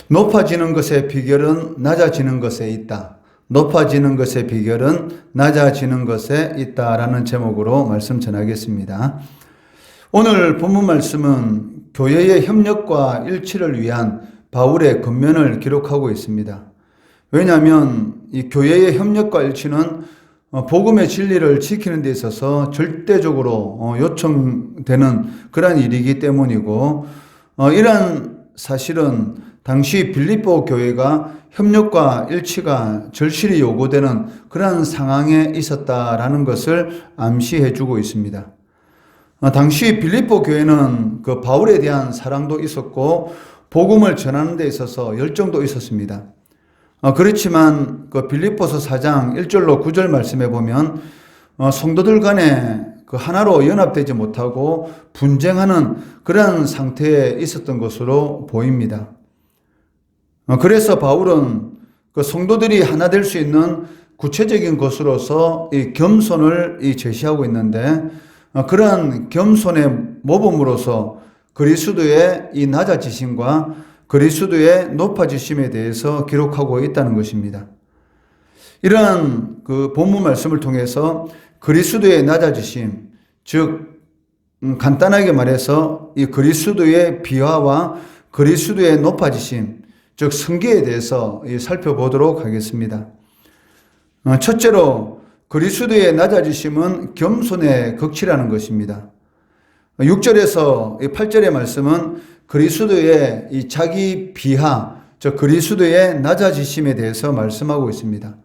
높아지는 것의 비결은 낮아지는 것에 있다. 높아지는 것의 비결은 낮아지는 것에 있다라는 제목으로 말씀 전하겠습니다. 오늘 본문 말씀은 교회의 협력과 일치를 위한 바울의 권면을 기록하고 있습니다. 왜냐하면 이 교회의 협력과 일치는 복음의 진리를 지키는 데 있어서 절대적으로 요청되는 그러한 일이기 때문이고, 이러한 사실은 당시 빌립보 교회가 협력과 일치가 절실히 요구되는 그러한 상황에 있었다라는 것을 암시해 주고 있습니다. 당시 빌립보 교회는 그 바울에 대한 사랑도 있었고 복음을 전하는 데 있어서 열정도 있었습니다. 그렇지만 그 빌립보서 4장 1절로 9절 말씀에 보면 성도들 간에 그 하나로 연합되지 못하고 분쟁하는 그런 상태에 있었던 것으로 보입니다. 그래서 바울은 그 성도들이 하나 될 수 있는 구체적인 것으로서 이 겸손을 제시하고 있는데, 그러한 겸손의 모범으로서 그리스도의 이 낮아지심과 그리스도의 높아지심에 대해서 기록하고 있다는 것입니다. 이러한 그 본문 말씀을 통해서 그리스도의 낮아지심, 즉 간단하게 말해서 이 그리스도의 비화와 그리스도의 높아지심, 즉 성계에 대해서 살펴보도록 하겠습니다. 첫째로 그리스도의 낮아지심은 겸손의 극치라는 것입니다. 6절에서 8절의 말씀은 그리스도의 이 자기 비하, 즉 그리스도의 낮아지심에 대해서 말씀하고 있습니다.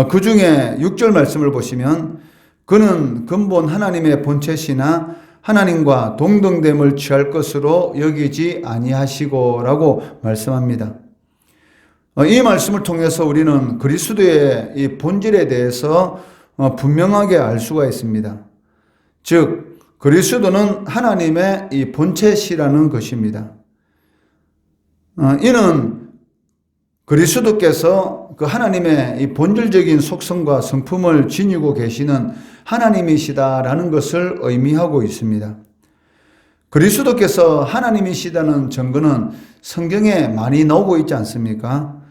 그 중에 6절 말씀을 보시면 그는 근본 하나님의 본체시나 하나님과 동등됨을 취할 것으로 여기지 아니하시고 라고 말씀합니다. 이 말씀을 통해서 우리는 그리스도의 이 본질에 대해서 분명하게 알 수가 있습니다. 즉 그리스도는 하나님의 이 본체시라는 것입니다. 이는 그리스도께서 그 하나님의 이 본질적인 속성과 성품을 지니고 계시는 하나님이시다라는 것을 의미하고 있습니다. 그리스도께서 하나님이시다는 증거는 성경에 많이 나오고 있지 않습니까?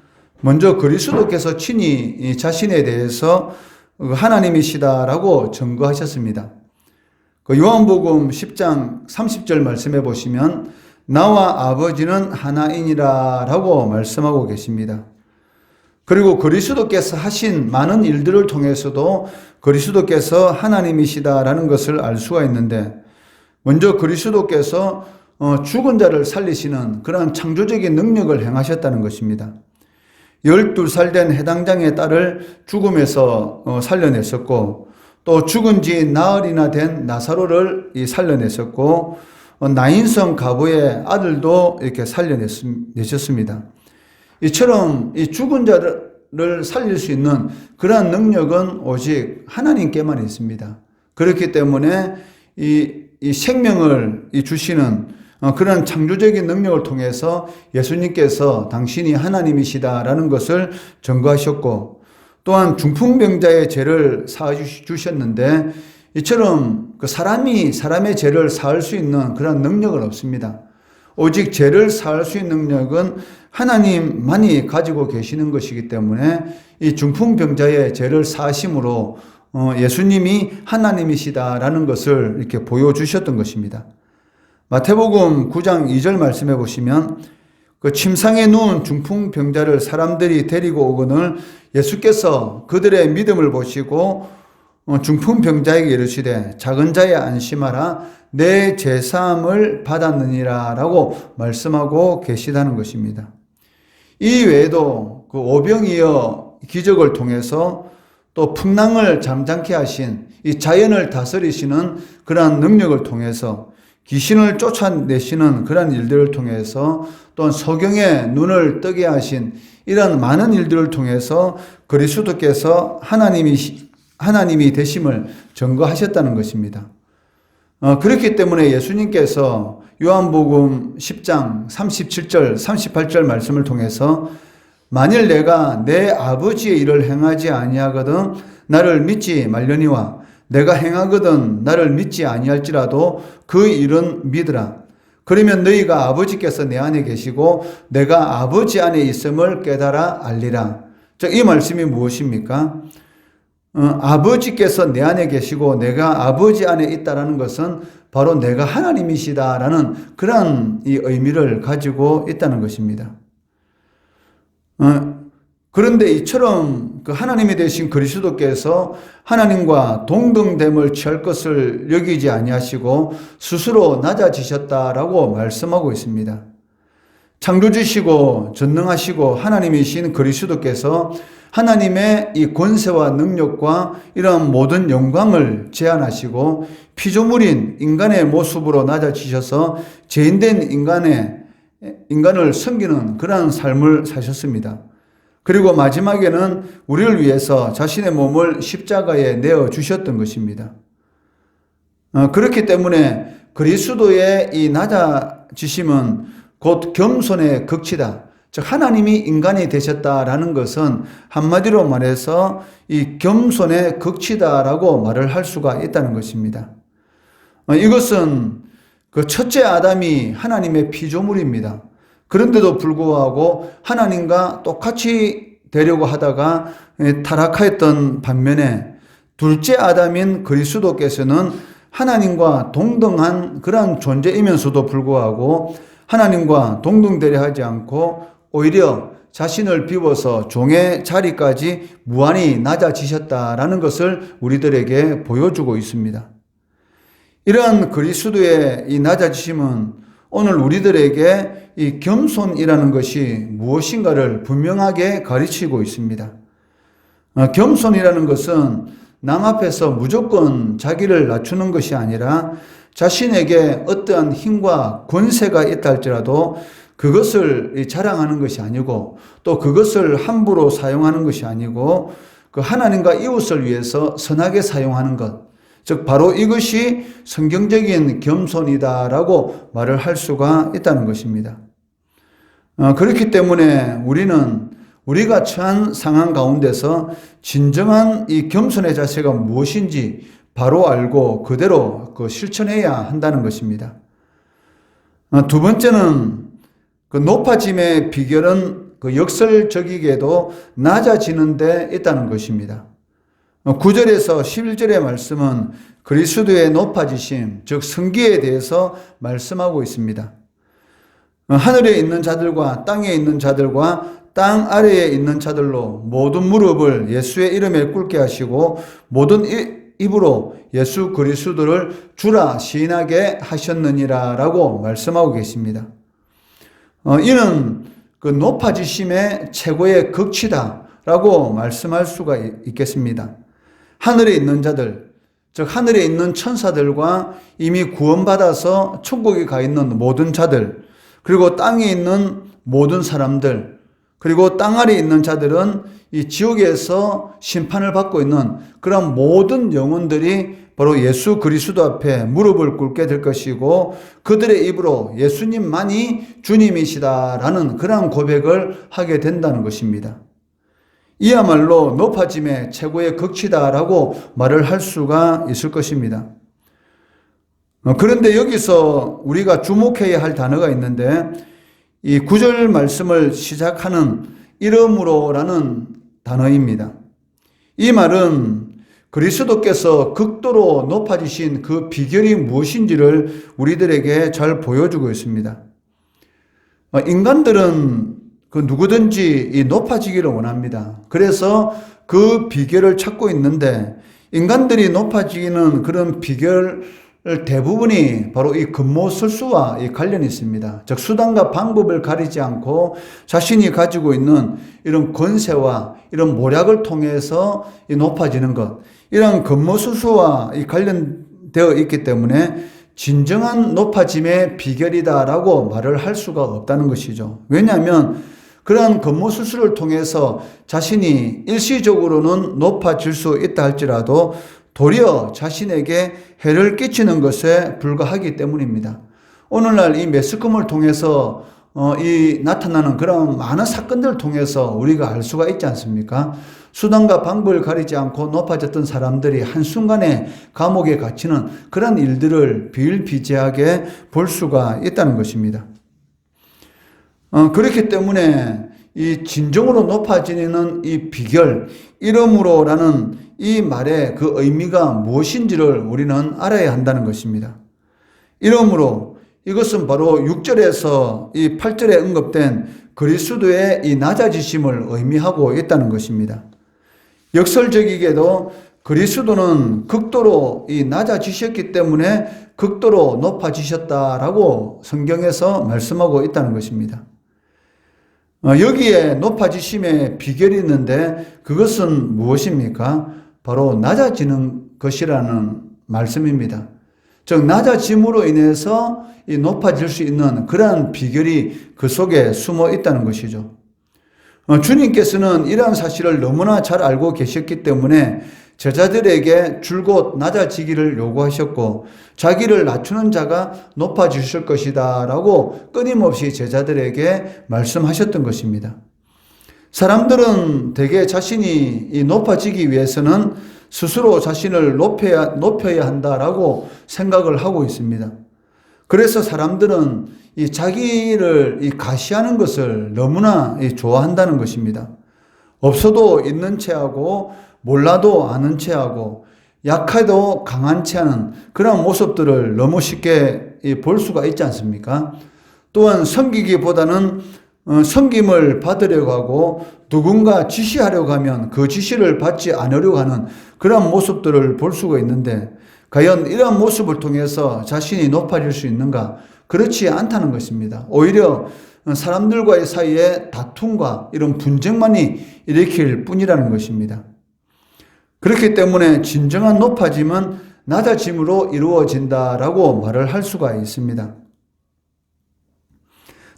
먼저 그리스도께서 친히 자신에 대해서 하나님이시다라고 증거하셨습니다. 그 요한복음 10장 30절 말씀해 보시면 나와 아버지는 하나이니라 라고 말씀하고 계십니다. 그리고 그리스도께서 하신 많은 일들을 통해서도 그리스도께서 하나님이시다라는 것을 알 수가 있는데, 먼저 그리스도께서 죽은 자를 살리시는 그런 창조적인 능력을 행하셨다는 것입니다. 12살 된 해당장의 딸을 죽음에서 살려냈었고, 또 죽은 지 나흘이나 된 나사로를 살려냈었고, 나인성 가부의 아들도 이렇게 살려내셨습니다. 이처럼 이 죽은 자를 살릴 수 있는 그러한 능력은 오직 하나님께만 있습니다. 그렇기 때문에 이 생명을 주시는 그런 창조적인 능력을 통해서 예수님께서 당신이 하나님이시다라는 것을 증거하셨고, 또한 중풍병자의 죄를 사하주셨는데 이처럼 그 사람이 사람의 죄를 사할 수 있는 그런 능력은 없습니다. 오직 죄를 사할 수 있는 능력은 하나님만이 가지고 계시는 것이기 때문에 이 중풍병자의 죄를 사하심으로 예수님이 하나님이시다라는 것을 이렇게 보여주셨던 것입니다. 마태복음 9장 2절 말씀해 보시면 그 침상에 누운 중풍병자를 사람들이 데리고 오거늘 예수께서 그들의 믿음을 보시고 중풍병자에게 이르시되 작은 자야 안심하라 내 죄사함을 받았느니라 라고 말씀하고 계시다는 것입니다. 이 외에도 그 오병이어 기적을 통해서 또 풍랑을 잠잠케 하신 이 자연을 다스리시는 그러한 능력을 통해서 귀신을 쫓아내시는 그런 일들을 통해서 또한 소경의 눈을 뜨게 하신 이런 많은 일들을 통해서 그리스도께서 하나님이 되심을 증거하셨다는 것입니다. 그렇기 때문에 예수님께서 요한복음 10장 37절 38절 말씀을 통해서 만일 내가 내 아버지의 일을 행하지 아니하거든 나를 믿지 말려니와 내가 행하거든 나를 믿지 아니할지라도 그 일은 믿으라. 그러면 너희가 아버지께서 내 안에 계시고 내가 아버지 안에 있음을 깨달아 알리라. 즉, 이 말씀이 무엇입니까? 아버지께서 내 안에 계시고 내가 아버지 안에 있다라는 것은 바로 내가 하나님이시다라는 그런 이 의미를 가지고 있다는 것입니다. 그런데 이처럼 그 하나님이 되신 그리스도께서 하나님과 동등됨을 취할 것을 여기지 아니하시고 스스로 낮아지셨다라고 말씀하고 있습니다. 창조주시고 전능하시고 하나님이신 그리스도께서 하나님의 이 권세와 능력과 이러한 모든 영광을 제한하시고 피조물인 인간의 모습으로 낮아지셔서 죄인된 인간을 섬기는 그러한 삶을 사셨습니다. 그리고 마지막에는 우리를 위해서 자신의 몸을 십자가에 내어주셨던 것입니다. 그렇기 때문에 그리스도의 이 낮아지심은 곧 겸손의 극치다. 즉 하나님이 인간이 되셨다라는 것은 한마디로 말해서 이 겸손의 극치다라고 말을 할 수가 있다는 것입니다. 이것은 그 첫째 아담이 하나님의 피조물입니다. 그런데도 불구하고 하나님과 똑같이 되려고 하다가 타락하였던 반면에 둘째 아담인 그리스도께서는 하나님과 동등한 그러한 존재이면서도 불구하고 하나님과 동등되려 하지 않고 오히려 자신을 비워서 종의 자리까지 무한히 낮아지셨다라는 것을 우리들에게 보여주고 있습니다. 이러한 그리스도의 이 낮아지심은 오늘 우리들에게 이 겸손이라는 것이 무엇인가를 분명하게 가르치고 있습니다. 겸손이라는 것은 남 앞에서 무조건 자기를 낮추는 것이 아니라 자신에게 어떠한 힘과 권세가 있다 할지라도 그것을 자랑하는 것이 아니고 또 그것을 함부로 사용하는 것이 아니고 그 하나님과 이웃을 위해서 선하게 사용하는 것, 즉 바로 이것이 성경적인 겸손이다라고 말을 할 수가 있다는 것입니다. 그렇기 때문에 우리가 처한 상황 가운데서 진정한 이 겸손의 자세가 무엇인지 바로 알고 그대로 실천해야 한다는 것입니다. 두 번째는 그 높아짐의 비결은 그 역설적이게도 낮아지는 데 있다는 것입니다. 9절에서 11절의 말씀은 그리스도의 높아지심, 즉 승기에 대해서 말씀하고 있습니다. 하늘에 있는 자들과 땅에 있는 자들과 땅 아래에 있는 자들로 모든 무릎을 예수의 이름에 꿇게 하시고 모든 입으로 예수 그리스도를 주라 시인하게 하셨느니라 라고 말씀하고 계십니다. 이는 그 높아지심의 최고의 극치다 라고 말씀할 수가 있겠습니다. 하늘에 있는 자들, 즉 하늘에 있는 천사들과 이미 구원받아서 천국에 가 있는 모든 자들, 그리고 땅에 있는 모든 사람들, 그리고 땅 아래에 있는 자들은 이 지옥에서 심판을 받고 있는 그런 모든 영혼들이 바로 예수 그리스도 앞에 무릎을 꿇게 될 것이고 그들의 입으로 예수님만이 주님이시다라는 그런 고백을 하게 된다는 것입니다. 이야말로 높아짐의 최고의 극치다라고 말을 할 수가 있을 것입니다. 그런데 여기서 우리가 주목해야 할 단어가 있는데 이 9절 말씀을 시작하는 이름으로라는 단어입니다. 이 말은 그리스도께서 극도로 높아지신 그 비결이 무엇인지를 우리들에게 잘 보여주고 있습니다. 인간들은 그 누구든지 이 높아지기를 원합니다. 그래서 그 비결을 찾고 있는데 인간들이 높아지는 그런 비결 대부분이 바로 이 급모술수와 관련이 있습니다. 즉 수단과 방법을 가리지 않고 자신이 가지고 있는 이런 권세와 이런 모략을 통해서 높아지는 것, 이런 급모술수와 관련되어 있기 때문에 진정한 높아짐의 비결이다라고 말을 할 수가 없다는 것이죠. 왜냐하면 그러한 급모술수를 통해서 자신이 일시적으로는 높아질 수 있다 할지라도 도리어 자신에게 해를 끼치는 것에 불과하기 때문입니다. 오늘날 이 매스컴을 통해서 이 나타나는 그런 많은 사건들을 통해서 우리가 알 수가 있지 않습니까? 수단과 방법을 가리지 않고 높아졌던 사람들이 한순간에 감옥에 갇히는 그런 일들을 비일비재하게 볼 수가 있다는 것입니다. 그렇기 때문에 이 진정으로 높아지는 이 비결, 이름으로라는 이 말의 그 의미가 무엇인지를 우리는 알아야 한다는 것입니다. 이름으로, 이것은 바로 6절에서 이 8절에 언급된 그리스도의 이 낮아지심을 의미하고 있다는 것입니다. 역설적이게도 그리스도는 극도로 이 낮아지셨기 때문에 극도로 높아지셨다라고 성경에서 말씀하고 있다는 것입니다. 여기에 높아지심의 비결이 있는데 그것은 무엇입니까? 바로 낮아지는 것이라는 말씀입니다. 즉 낮아짐으로 인해서 이 높아질 수 있는 그러한 비결이 그 속에 숨어 있다는 것이죠. 주님께서는 이러한 사실을 너무나 잘 알고 계셨기 때문에 제자들에게 줄곧 낮아지기를 요구하셨고 자기를 낮추는 자가 높아지실 것이다 라고 끊임없이 제자들에게 말씀하셨던 것입니다. 사람들은 대개 자신이 높아지기 위해서는 스스로 자신을 높여야 한다라고 생각을 하고 있습니다. 그래서 사람들은 이 자기를 가시하는 것을 너무나 좋아한다는 것입니다. 없어도 있는 체하고 몰라도 아는 체하고 약해도 강한 체하는 그런 모습들을 너무 쉽게 볼 수가 있지 않습니까? 또한 섬기기보다는 섬김을 받으려고 하고 누군가 지시하려고 하면 그 지시를 받지 않으려고 하는 그런 모습들을 볼 수가 있는데 과연 이런 모습을 통해서 자신이 높아질 수 있는가? 그렇지 않다는 것입니다. 오히려 사람들과의 사이에 다툼과 이런 분쟁만이 일으킬 뿐이라는 것입니다. 그렇기 때문에 진정한 높아짐은 낮아짐으로 이루어진다라고 말을 할 수가 있습니다.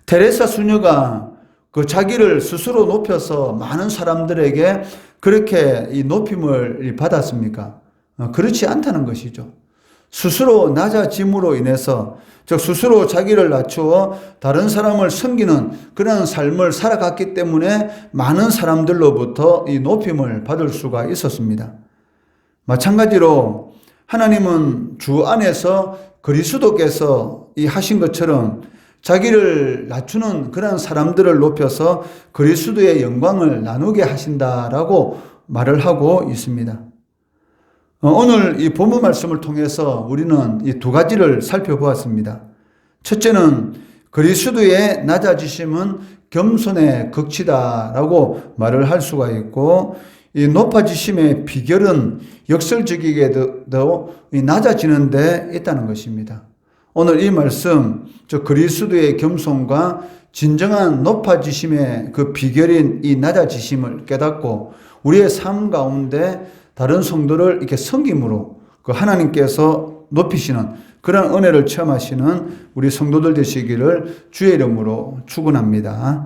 테레사 수녀가 그 자기를 스스로 높여서 많은 사람들에게 그렇게 이 높임을 받았습니까? 그렇지 않다는 것이죠. 스스로 낮아짐으로 인해서 즉 스스로 자기를 낮추어 다른 사람을 섬기는 그런 삶을 살아갔기 때문에 많은 사람들로부터 이 높임을 받을 수가 있었습니다. 마찬가지로 하나님은 주 안에서 그리스도께서 이 하신 것처럼 자기를 낮추는 그런 사람들을 높여서 그리스도의 영광을 나누게 하신다라고 말을 하고 있습니다. 오늘 이 본문 말씀을 통해서 우리는 이 두 가지를 살펴보았습니다. 첫째는 그리스도의 낮아지심은 겸손의 극치다라고 말을 할 수가 있고 이 높아지심의 비결은 역설적이게도 낮아지는 데 있다는 것입니다. 오늘 이 말씀, 저 그리스도의 겸손과 진정한 높아지심의 그 비결인 이 낮아지심을 깨닫고 우리의 삶 가운데 다른 성도를 이렇게 섬김으로 그 하나님께서 높이시는 그런 은혜를 체험하시는 우리 성도들 되시기를 주의 이름으로 축원합니다.